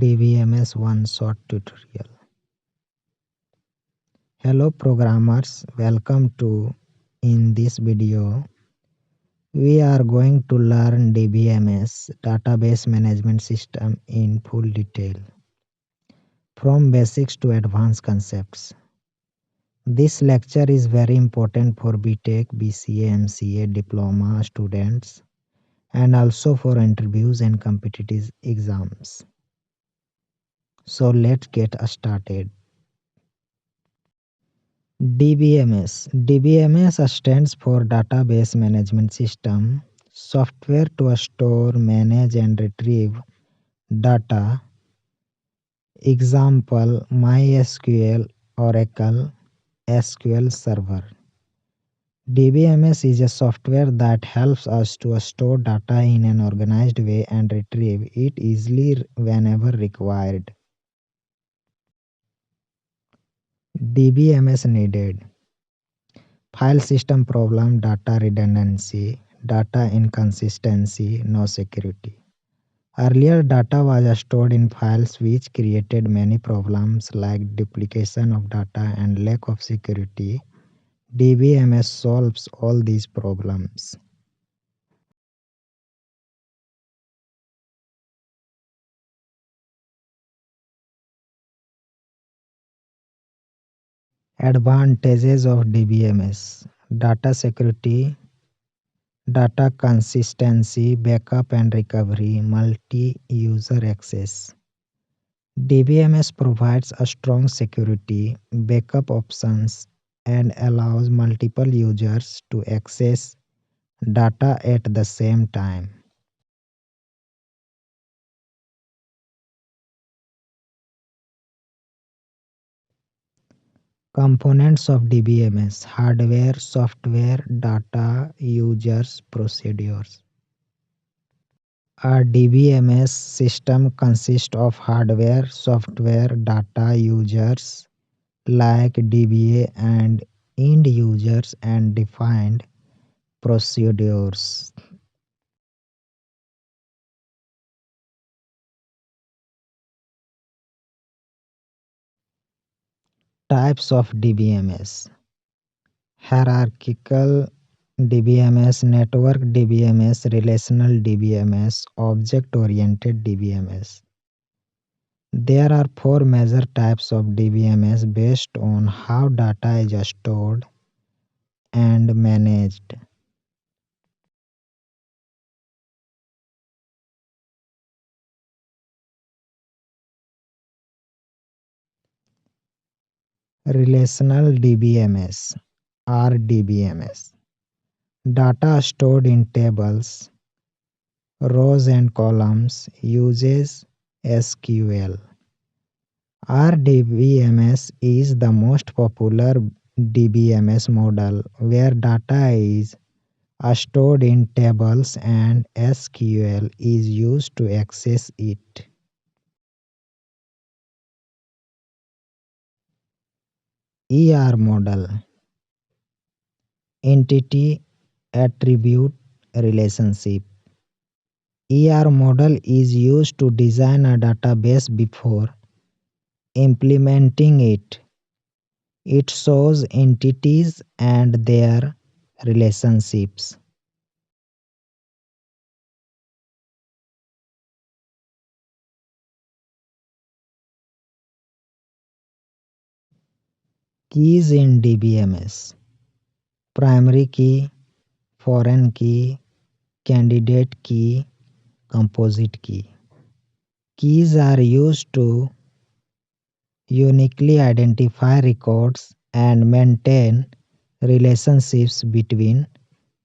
DBMS one short tutorial. Hello programmers, welcome to in this video we are going to learn DBMS database management system in full detail from basics to advanced concepts. This lecture is very important for BTech, BCA, MCA diploma students and also for interviews and competitive exams. So let's get started. DBMS stands for Database Management System, software to store, manage and retrieve data. Example MySQL, Oracle, SQL Server. DBMS is a software that helps us to store data in an organized way and retrieve it easily whenever required. DBMS needed. File system problem, data redundancy, data inconsistency, no security. Earlier data was stored in files which created many problems like duplication of data and lack of security. DBMS solves all these problems. Advantages of DBMS: data security, data consistency, backup and recovery, multi-user access. DBMS provides a strong security, backup options, and allows multiple users to access data at the same time. Components of DBMS: hardware, software, data, users, procedures. A DBMS system consists of hardware, software, data, users like DBA and end users and defined procedures. Types of DBMS: hierarchical DBMS, network DBMS, relational DBMS, object-oriented DBMS. There are four major types of DBMS based on how data is stored and managed. Relational DBMS, RDBMS. Data stored in tables, rows and columns, uses SQL. RDBMS is the most popular DBMS model where data is stored in tables and SQL is used to access it. ER model: Entity Attribute Relationship. ER model is used to design a database before implementing it. It shows entities and their relationships. Keys in DBMS: primary key, foreign key, candidate key, composite key. Keys are used to uniquely identify records and maintain relationships between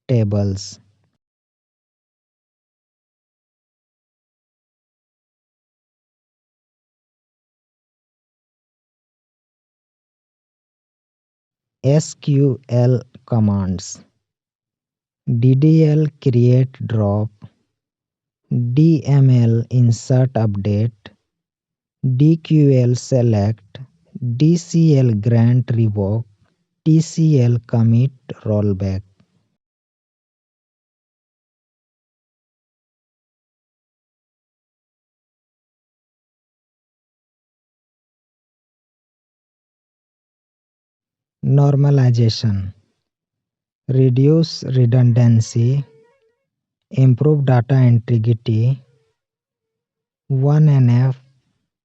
tables. SQL commands: DDL create drop, DML insert update, DQL select, DCL grant revoke, TCL commit rollback. Normalization, reduce redundancy, improve data integrity, 1NF,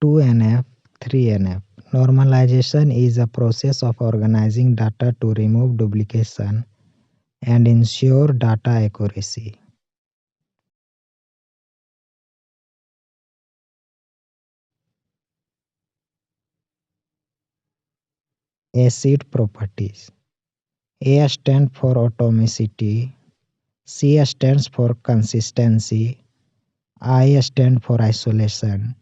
2NF, 3NF. Normalization is a process of organizing data to remove duplication and ensure data accuracy. ACID properties. A stands for atomicity, C stands for consistency, I stands for isolation,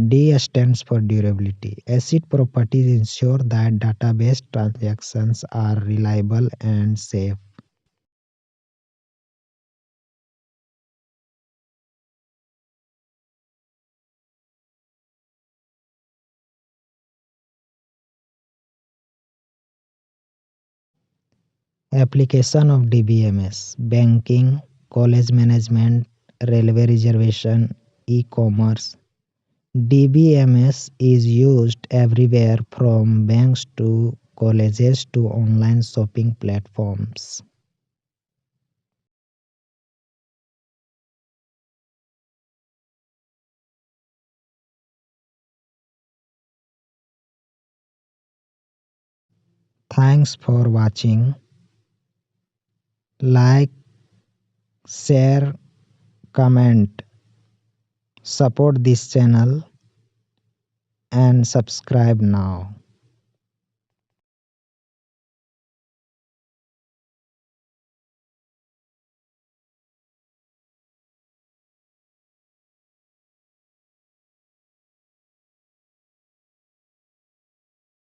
D stands for durability. ACID properties ensure that database transactions are reliable and safe. Application of DBMS: banking, college management, railway reservation, e-commerce. DBMS is used everywhere from banks to colleges to online shopping platforms. Thanks for watching. Like, share, comment, support this channel and subscribe now.